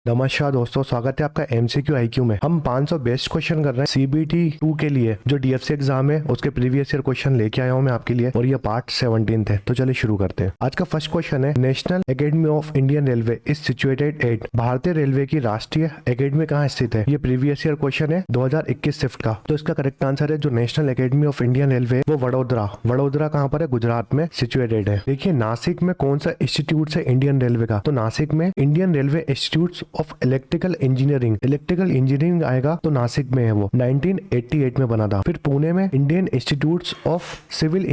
नमस्कार दोस्तों, स्वागत है आपका एमसीक्यू आईक्यू में। हम 500 बेस्ट क्वेश्चन कर रहे हैं सीबीटी 2 के लिए, जो डीएफसी एग्जाम है उसके प्रीवियस ईयर क्वेश्चन लेके आया हूं मैं आपके लिए, और ये पार्ट 17 है। तो चलिए शुरू करते हैं। आज का फर्स्ट क्वेश्चन है, national academy of Indian railway is situated at. भारतीय रेलवे की राष्ट्रीय एकेडमी कहाँ स्थित है? ये प्रीवियस ईयर क्वेश्चन है 2021 शिफ्ट का। तो इसका करेक्ट आंसर है जो national academy of Indian railway वो वडोदरा कहाँ पर है? गुजरात में सिचुएटेड है। देखिए नासिक में कौन सा इंस्टीट्यूट है इंडियन रेलवे का? तो नासिक में Indian railway institute of electrical engineering आएगा, तो नासिक में है वो। 1988 में बना था। फिर पुणे में Indian Institute of Civil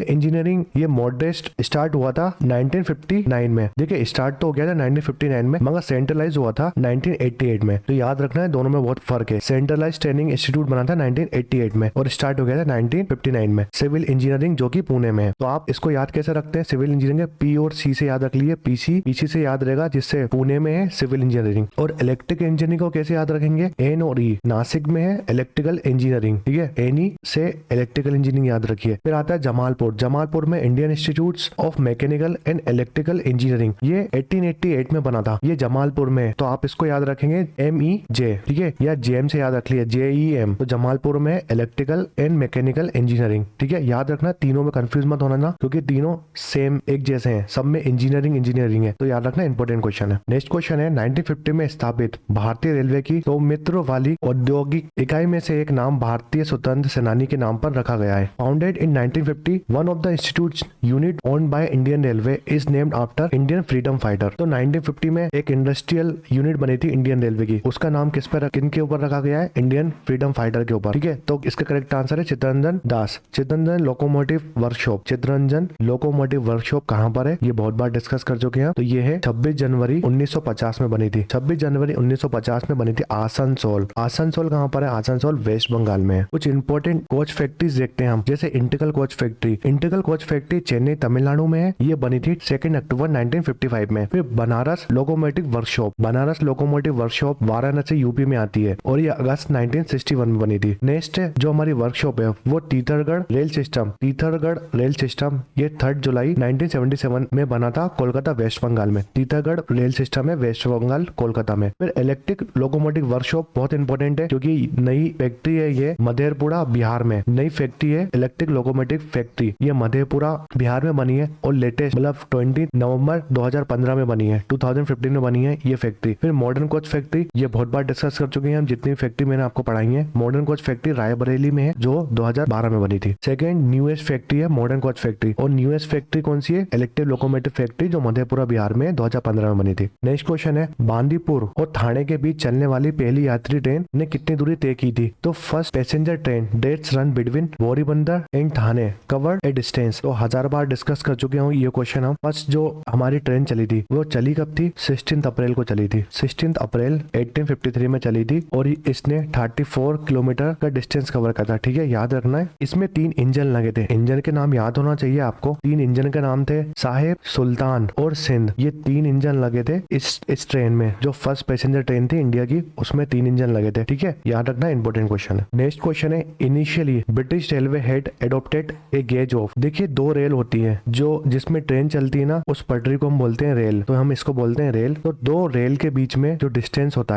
Engineering ये मॉडरेट स्टार्ट हुआ था 1959 में। देखिए स्टार्ट तो हो गया था 1959 में, मगर सेंट्रलाइज हुआ था 1988 में। तो याद रखना है दोनों में बहुत फर्क है। सेंट्रलाइज ट्रेनिंग इंस्टीट्यूट बना था 1988 में और स्टार्ट हो गया था 1959 में सिविल इंजीनियरिंग, जो कि पुणे में है। तो आप इसको याद कैसे रखते हैं? सिविल इंजीनियरिंग पी और सी से याद रख लीजिए, पीसी से याद रहेगा, जिससे पुणे में है सिविल इंजीनियरिंग। और इलेक्ट्रिक इंजीनियरिंग को कैसे याद रखेंगे? एन और ई। नासिक में है इलेक्ट्रिकल इंजीनियरिंग, ठीक है, एनई से इलेक्ट्रिकल इंजीनियरिंग याद रखिए। फिर आता है जमालपुर में Indian Institute of mechanical and electrical engineering, ये 1888 में बना था, ये जमालपुर में। तो आप इसको याद रखेंगे MEJ, ठीक है, या जेएम से याद रख लिया, JEM। तो जमालपुर में इलेक्ट्रिकल एंड मैकेनिकल इंजीनियरिंग, ठीक है। याद रखना तीनों में कंफ्यूज मत होना ना, क्योंकि तीनों सेम एक जैसे हैं, सब में इंजीनियरिंग है। तो याद रखना इंपॉर्टेंट क्वेश्चन है। नेक्स्ट क्वेश्चन है, 1950 में स्थापित भारतीय रेलवे की सौमित्र वाली औद्योगिक इकाई में से एक नाम भारतीय स्वतंत्र सेनानी के नाम पर रखा गया है। Founded in 1950, one of the institute unit owned by Indian railway is named after Indian freedom fighter. तो 1950 में एक इंडस्ट्रियल यूनिट बनी थी इंडियन रेलवे की, उसका नाम किनके ऊपर रखा गया है? इंडियन फ्रीडम फाइटर के ऊपर, ठीक है। तो इसका करेक्ट आंसर है चित्तरंजन दास। चित्तरंजन लोकोमोटिव वर्कशॉप कहाँ पर है? ये बहुत बार डिस्कस कर चुके हैं। तो ये है 26 जनवरी 1950 में बनी थी। 26 जनवरी 1950 में बनी थी आसनसोल कहाँ पर है? आसनसोल वेस्ट बंगाल में है। कुछ इंपोर्टेंट कोच फैक्ट्रीज देखते हैं हम, जैसे integral coach factory Chennai Tamil Nadu में है, ये बनी थी 2 अक्टूबर 1955 में। फिर Banaras locomotive workshop Varanasi UP में आती है, और ये अगस्त 1961 में बनी थी। नेक्स्ट जो हमारी वर्कशॉप है वो तीथरगढ़ रेल सिस्टम, ये 3 जुलाई 1977 में बना था कोलकाता वेस्ट बंगाल में। तीथरगढ़ रेल सिस्टम है वेस्ट बंगाल कोलकाता में। फिर इलेक्ट्रिक लोकोमोटिव वर्कशॉप बहुत इंपॉर्टेंट है, क्योंकि नई फैक्ट्री है ये मधेपुरा बिहार में। नई फैक्ट्री है इलेक्ट्रिक लोकोमोटिव फैक्ट्री, ये मधेपुरा बिहार में बनी है, और लेटेस्ट मतलब 20 नवंबर 2015 में बनी है, 2015 में बनी है ये फैक्ट्री। फिर मॉडर्न कोच फैक्ट्री, ये बहुत बार डिस्कस कर चुके हैं हम, जितनी फैक्ट्री मैंने आपको पढ़ाई है। मॉडर्न कोच फैक्ट्री रायबरेली में है, जो 2012 में बनी थी। सेकंड न्यूएस्ट फैक्ट्री है मॉडर्न कोच फैक्ट्री, और न्यूएस्ट फैक्ट्री कौन सी है? इलेक्ट्रिक लोकोमोटिव फैक्ट्री, जो मधेपुरा बिहार में 2015 में बनी थी। नेक्स्ट क्वेश्चन है, बांदीपुर और थाने के बीच चलने वाली पहली यात्री ट्रेन ने कितनी दूरी तय की थी? तो first passenger train that's run between Boribunder and Thane covered a distance. तो 1000 बार डिस्कस कर चुके हूँ ये क्वेश्चन हम। फर्स्ट जो हमारी ट्रेन चली थी वो चली कब थी? 16 अप्रैल को चली थी, 16 अप्रैल 1853 में चली थी, और इसने 34 किलोमीटर का डिस्टेंस कवर करा था, ठीक है। याद रखना है इसमें 3 इंजन लगे थे, इंजन के नाम याद होना चाहिए आपको। 3 इंजन के नाम थे साहेब, सुल्तान और सिंध, ये 3 इंजन लगे थे इस ट्रेन में। जो फर्स्ट पैसेंजर ट्रेन थी इंडिया की, उसमें 3 इंजन लगे थे, ठीक है। याद रखना इंपॉर्टेंट क्वेश्चन है। नेक्स्ट क्वेश्चन है, initially British railway had adopted A gauge of. देखिए 2 रेल होती है, जो जिसमें ट्रेन चलती है ना, उस पटरी को हम बोलते हैं रेल, तो हम इसको बोलते हैं रेल। तो 2 रेल के बीच में जो डिस्टेंस होता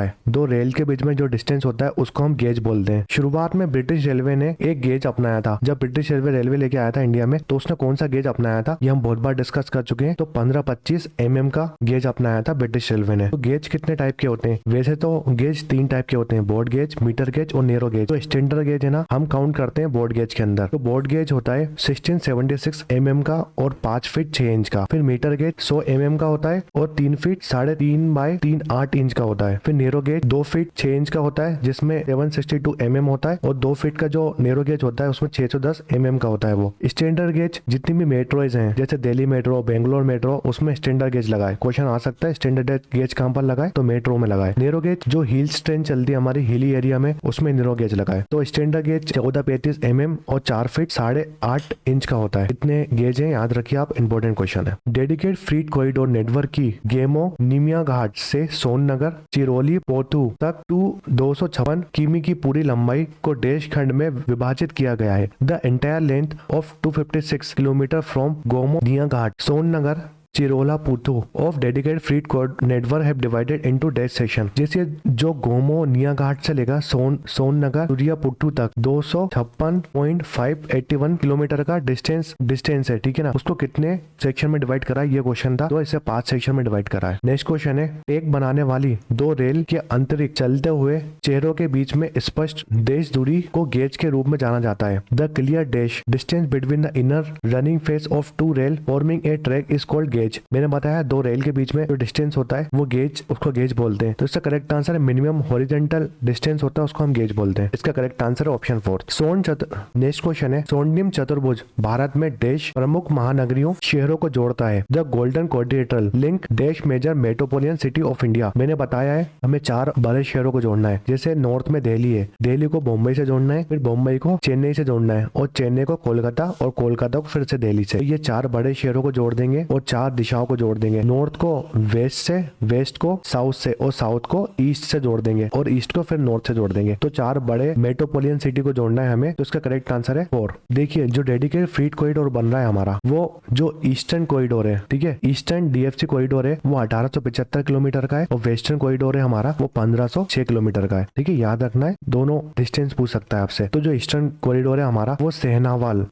है, उसको हम गेज बोलते हैं। शुरुआत में ब्रिटिश रेलवे ने एक गेज अपनाया था। जब ब्रिटिश रेलवे लेके आया था इंडिया में, तो उसने कौन सा गेज अपनाया था? ये हम बहुत बार डिस्कस कर चुके हैं। तो 15-25 mm का गेज अपनाया था ब्रिटिश रेलवे ने। तो गेज कितने टाइप के होते हैं? वैसे तो गेज 3 टाइप के होते हैं, ब्रॉड गेज, मीटर गेज और नैरो गेज। तो स्टैंडर्ड गेज है ना, हम काउंट करते हैं ब्रॉड गेज के अंदर। तो ब्रॉड गेज होता है 1676 mm का और 5 फीट 6 इंच का। फिर मीटर गेज 100 mm का होता है और 3 फीट 3.5 बाय 3 8 इंच का होता है। फिर नैरो गेज 2 फीट 6 इंच का होता है, जिसमें 762 mm होता है, और 2 फीट का जो नैरो गेज होता है उसमें 610 mm का होता है वो। स्टैंडर्ड गेज जितनी भी मेट्रोज हैं, जैसे दिल्ली मेट्रो, बेंगलोर मेट्रो, उसमें स्टैंडर्ड गेज लगाए। क्वेश्चन आ सकता है स्टैंडर्ड गेज कहाँ पर लगाए? तो मेट्रो में लगाए। नैरो गेज जो हिल्स ट्रेन चलती है हमारी हिली एरिया में, उसमें नैरो गेज लगाए। तो स्टैंडर्ड गेज 1435 mm और 4 फीट 8.5 इंच का होता है। इतने गेज है, याद रखिए आप, इंपॉर्टेंट क्वेश्चन है। डेडिकेटेड फ्रीट कॉरिडोर नेटवर्क की गेमो निमिया घाट से सोननगर चिरोली पोतू तक 256 किमी की पूरी लंबाई को देश खंड में विभाजित किया गया है। The entire length of 256 kilometre from Gomoh निया घाट सोननगर चिरोला पुथु of dedicated freight network have divided into dash section. जैसे जो गोमो निया घाट से लेकर सोननगर सूर्या पुट्टू तक 256.581 किलोमीटर का डिस्टेंस है, ठीक है ना। उसको कितने सेक्शन में डिवाइड करा है ये क्वेश्चन था, तो इसे 5 सेक्शन में डिवाइड करा है। नेक्स्ट क्वेश्चन है, एक बनाने वाली दो रेल के अंतरिक्ष चलते हुए चेहरों के बीच में स्पष्ट डैश दूरी को गेज के रूप में जाना जाता है। The clear dash distance between the inner running face of two rail forming a track is called gauge. मैंने बताया दो रेल के बीच में जो डिस्टेंस होता है वो गेज, उसको गेज बोलते हैं। तो इसका करेक्ट आंसर है मिनिमम हॉरिजॉन्टल डिस्टेंस होता है उसको हम गेज बोलते हैं। इसका करेक्ट आंसर है ऑप्शन 4। नेक्स्ट क्वेश्चन है, स्वर्णिम चतुर्भुज भारत में डैश प्रमुख महानगरियों शहरों को जोड़ता है। The golden quadrilateral link dash major metropolitan city of India. मैंने बताया है हमें 4 बड़े शहरों को जोड़ना है। जैसे नॉर्थ में दिल्ली है, दिल्ली को बॉम्बे से जोड़ना है, फिर बॉम्बे को चेन्नई से जोड़ना है, और चेन्नई को कोलकाता, और कोलकाता को फिर से दिल्ली से। ये 4 बड़े शहरों को जोड़ देंगे और 4 दिशाओं को जोड़ देंगे। नॉर्थ को वेस्ट से, वेस्ट को साउथ से, और साउथ को ईस्ट से जोड़ देंगे, और ईस्ट को फिर नॉर्थ से जोड़ देंगे। तो 4 बड़े मेट्रोपोलिटन सिटी को जोड़ना है हमें। तो इसका करेक्ट आंसर है 4। देखिए जो डेडिकेटेड फ्रीट कॉरिडोर बन रहा है हमारा, वो जो ईस्टर्न कॉरिडोर है, ठीक है, ईस्टर्न डीएफसी कॉरिडोर है, वो 1875 किलोमीटर का है, और वेस्टर्न कॉरिडोर है हमारा वो 1506 किलोमीटर का है। ठीक है, याद रखना है, दोनों डिस्टेंस पूछ सकता है आपसे। तो जो ईस्टर्न कॉरिडोर है हमारा वो सेनावाल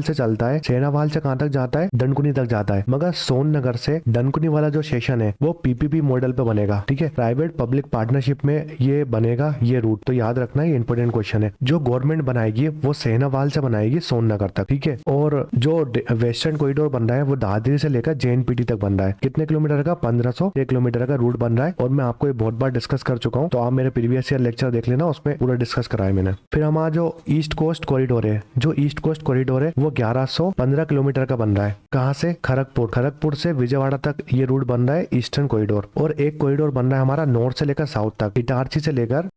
से चलता है। सेनावाल से कहां तक जाता है? डनकुनी तक जाता है। मगर सोननगर से डनकुनी वाला जो सेशन है वो पीपीपी मॉडल पे बनेगा। ठीक है, प्राइवेट पब्लिक पार्टनरशिप में ये बनेगा ये रूट। तो याद रखना है, ये इंपोर्टेंट क्वेश्चन है। जो गवर्नमेंट बनाएगी वो सेनावाल से बनाएगी सोननगर तक। ठीक है, और जो वेस्टर्न कॉरिडोर बन रहा है वो दादरी से लेकर जेएनपीटी तक बन रहा है। कितने किलोमीटर का? 1506 किलोमीटर का रूट बन रहा है, और मैं आपको ये बहुत बार डिस्कस कर चुका हूँ। तो आप मेरे प्रीवियस ईयर लेक्चर देख लेना, उसमें पूरा डिस्कस कराया मैंने। फिर हमारा जो ईस्ट कोस्ट कॉरिडोर है, जो ईस्ट कोस्ट कॉरिडोर है वो 1115 किलोमीटर का बन रहा है। कहाँ से? खड़गपुर से विजयवाड़ा तक ये रूट बन रहा है ईस्टर्न कॉरिडोर। और एक कॉरिडोर बन रहा है हमारा नॉर्थ से लेकर साउथ तक, इटारसी से लेकर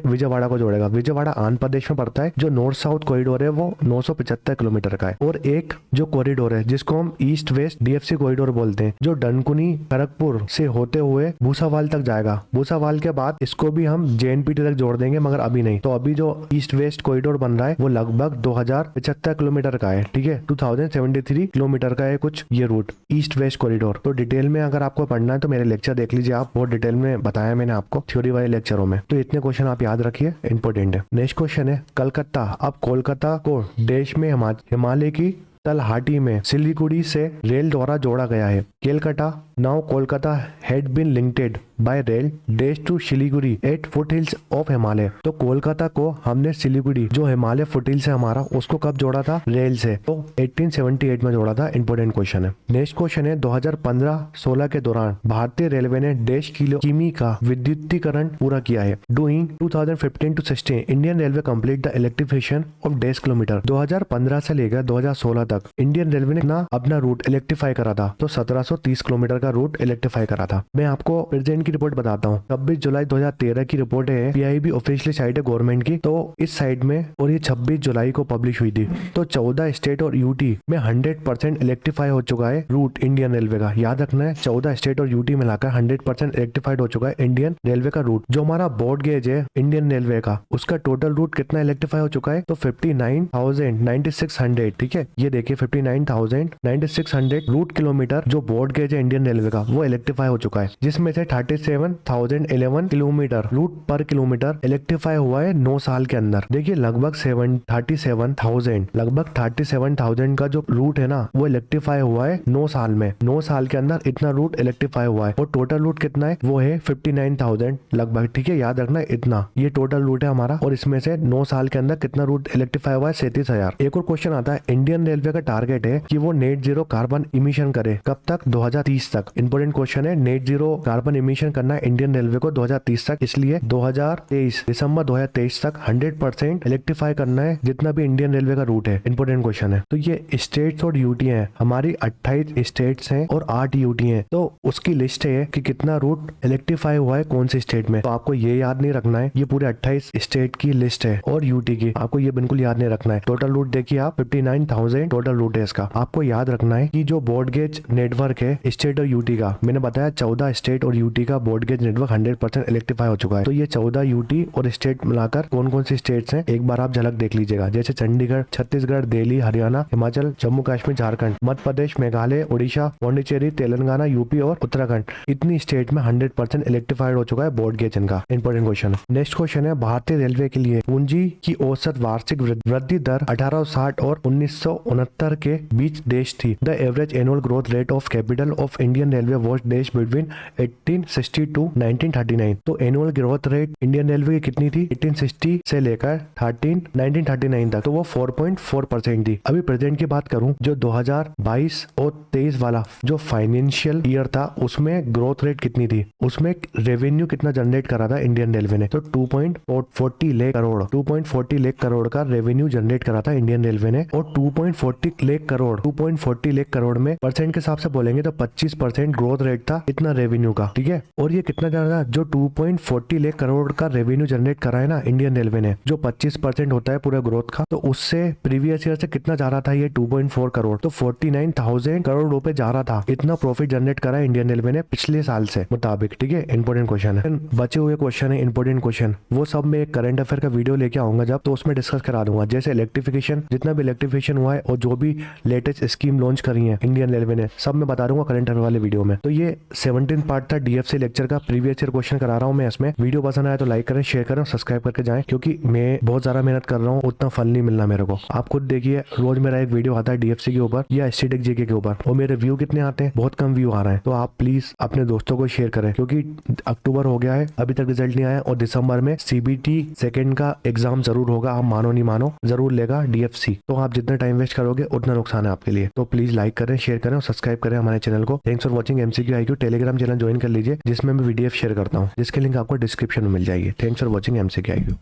विजयवाड़ा को जोड़ेगा। विजयवाड़ा आंध्र प्रदेश में पड़ता है। जो नॉर्थ साउथ कॉरिडोर है वो 975 किलोमीटर का है। और एक जो कॉरिडोर है जिसको हम ईस्ट वेस्ट डीएफसी कॉरिडोर बोलते हैं, जो डनकुनी खड़गपुर से होते हुए भूसावाल तक जाएगा। भूसावाल के बाद इसको भी हम जेएनपीटी तक जोड़ देंगे, मगर अभी नहीं। तो अभी जो ईस्ट वेस्ट कॉरिडोर बन रहा है वो लगभग 2075 किलोमीटर का है। ठीक है, 2073 किलोमीटर का है कुछ ये रूट ईस्ट वेस्ट कॉरिडोर। तो डिटेल में अगर आपको पढ़ना है तो मेरे लेक्चर देख लीजिए आप, बहुत डिटेल में बताया मैंने आपको थ्योरी वाले लेक्चरों में। तो इतने क्वेश्चन आप याद रखिए, इंपॉर्टेंट है। नेक्स्ट क्वेश्चन है, कलकत्ता। अब कोलकाता को देश में हिमालय की तलहाटी में सिलीगुड़ी से रेल द्वारा जोड़ा गया है। Calcutta now Kolkata had been linked by rail dash to Siliguri at foothills of Himalaya. तो कोलकाता को हमने सिलीगुड़ी जो हिमालय फुटहिल्स है हमारा, उसको कब जोड़ा था? रेल से। तो 1878 में जोड़ा था। इंपोर्टेंट क्वेश्चन है। नेक्स्ट क्वेश्चन है, 2015-16 के दौरान भारतीय रेलवे ने डैश किमी का विद्युतीकरण पूरा किया है। Doing 2015-16 Indian railway complete the electrification of dash kilometre. 2015 से लेकर 2016 तक इंडियन रेलवे ने अपना रूट इलेक्ट्रीफाई करा था। तो 1730 किलोमीटर का रूट इलेक्ट्रीफाई करा था। मैं आपको प्रेजेंट की रिपोर्ट बताता हूँ। 26 जुलाई 2013 की रिपोर्ट है, पीआईबी ऑफिशियल साइट है गवर्नमेंट की। तो इस साइट में, और ये 26 जुलाई को पब्लिश हुई थी। तो 14 स्टेट और यूटी में 100% इलेक्ट्रीफाई हो चुका है रूट इंडियन रेलवे का। याद रखना है, 14 स्टेट और यूटी मिलाकर 100% इलेक्ट्रीफाइड हो चुका है इंडियन रेलवे का रूट। जो हमारा बोर्ड गेज है इंडियन रेलवे का, उसका टोटल रूट कितना इलेक्ट्रीफाई हो चुका है? तो 59,9600। ठीक है, ये देखिए 59,9600 रूट किलोमीटर जो बोर्ड गेज है इंडियन रेलवे का वो इलेक्ट्रीफाई हो चुका है, जिसमें से 37,011 किलोमीटर रूट पर किलोमीटर इलेक्ट्रीफाई हुआ है 9 साल के अंदर। देखिए लगभग 37,000 का जो रूट है ना वो इलेक्ट्रीफाई हुआ है 9 साल में। 9 साल के अंदर इतना रूट इलेक्ट्रीफाई हुआ है। और टोटल रूट कितना है? वो है 59,000 लगभग। ठीक है, याद रखना इतना, ये टोटल रूट है हमारा। और इसमें से 9 साल के अंदर कितना रूट इलेक्ट्रीफाई हुआ है? 37,000। एक और क्वेश्चन आता है, इंडियन रेलवे का टारगेट है कि वो नेट जीरो कार्बन इमिशन करे। कब तक? 2030 तक। इंपोर्टेंट क्वेश्चन है, नेट जीरो कार्बन इमिशन करना है इंडियन रेलवे को 2030 तक। इसलिए 2023 दिसंबर 2023 तक 100% इलेक्ट्रीफाई करना है जितना भी इंडियन रेलवे का रूट है। इंपोर्टेंट क्वेश्चन है। तो ये स्टेट्स और यूटी है हमारी, 28 स्टेट्स हैं और 8 यूटी हैं। तो उसकी लिस्ट है कि कितना रूट इलेक्ट्रीफाई हुआ है कौन से स्टेट में। तो आपको ये याद नहीं रखना है, ये पूरे 28 स्टेट की लिस्ट है और यूटी की, आपको ये बिल्कुल याद नहीं रखना है। टोटल रूट देखिए आप, 59,000 टोटल रूट है इसका। आपको याद रखना है कि जो बोर्ड गेज नेटवर्क है स्टेट और यूटी का, मैंने बताया 14 स्टेट और यूटी का ब्रॉड गेज नेटवर्क 100% इलेक्ट्रीफाई हो चुका है। तो ये 14 यूटी और स्टेट मिलाकर कौन कौन सी स्टेट्स हैं एक बार आप झलक देख लीजिएगा, जैसे चंडीगढ़, छत्तीसगढ़, दिल्ली, हरियाणा, हिमाचल, जम्मू कश्मीर, झारखंड, मध्य प्रदेश, मेघालय, उड़ीसा, पौंडीचेरी, तेलंगाना, यूपी और उत्तराखंड। इतनी स्टेट में 100% इलेक्ट्रीफाइड हो चुका है ब्रॉड गेज इनका। Important question. नेक्स्ट क्वेश्चन है भारतीय रेलवे के लिए पूंजी की औसत वार्षिक वृद्धि दर 1860 और 1969 के बीच देश थी। The average annual growth rate of capital of Indian railway was देश बिटवीन 1860 टू 1939। तो annual growth rate Indian railway की कितनी थी 1860 से लेकर 1939 तक, तो वो 4.4% थी। अभी प्रेजेंट की बात करूं, जो 2022 और 23 वाला जो फाइनेंशियल ईयर था उसमें ग्रोथ रेट कितनी थी, उसमें रेवेन्यू कितना जनरेट करा था इंडियन रेलवे ने, तो 2.40 लाख करोड़ 2.40 लाख करोड़ का रेवेन्यू जनरेट करा था इंडियन रेलवे ने। और 2.40 लाख करोड़ में परसेंट के हिसाब से बोलेंगे तो 25% ग्रोथ रेट था इतना रेवेन्यू का, ठीक है। और ये कितना ज्यादा, जो 2.40 लाख करोड़ का रेवेन्यू जनरेट करा है ना इंडियन रेलवे ने, जो 25% होता है पूरे ग्रोथ का, तो उससे प्रीवियस ईयर से कितना जा रहा था ये 2.4 करोड़, तो 49,000 करोड़ रुपए जा रहा था। इतना प्रॉफिट जनरेट करा इंडियन रेलवे ने पिछले साल से मुताबिक, ठीक है। इंपॉर्टेंट क्वेश्चन है, बचे हुए क्वेश्चन है इंपॉर्टेंट क्वेश्चन, वो सब मैं एक करंट अफेयर का वीडियो लेके आऊंगा जब, तो उसमें डिस्कस करा दूंगा। जैसे इलेक्ट्रिफिकेशन, जितना भी इलेक्ट्रिफिकेशन हुआ है और जो भी लेटेस्ट स्कीम लॉन्च करी है इंडियन रेलवे ने, सब मैं बता दूंगा करंट अफेयर वाले वीडियो में। तो ये 17 पार्ट था डीएफसी लेक्चर का, प्रीवियस ईयर क्वेश्चन करा रहा हूँ मैं इसमें। वीडियो पसंद आया तो लाइक करें, शेयर करें, सब्सक्राइब करके जाएं, क्योंकि मैं बहुत ज्यादा मेहनत कर रहा हूँ, उतना फल नहीं मिलना मेरे को। आप खुद देखिए, रोज मेरा एक वीडियो आता है डीएफसी के ऊपर या स्टैटिक जीके के ऊपर, और मेरे व्यू कितने आते हैं, बहुत कम व्यू आ रहे हैं। तो आप प्लीज अपने दोस्तों को शेयर करें, क्योंकि अक्टूबर हो गया है, अभी तक रिजल्ट नहीं आया, और दिसंबर में सीबीटी सेकंड का एग्जाम जरूर होगा, आप मानो नहीं मानो जरूर लेगा डीएफसी। तो आप जितना टाइम वेस्ट करोगे उतना नुकसान है आपके लिए। तो प्लीज लाइक करें, शेयर करें और सब्सक्राइब करें हमारे चैनल को। Thanks for watching MCQ IQ। Telegram channel join कर लीजिए, जिसमें मैं वीडियो शेयर करता हूँ, जिसके लिंक आपको डिस्क्रिप्शन में मिल जाएगी। Thanks for watching MCQ IQ।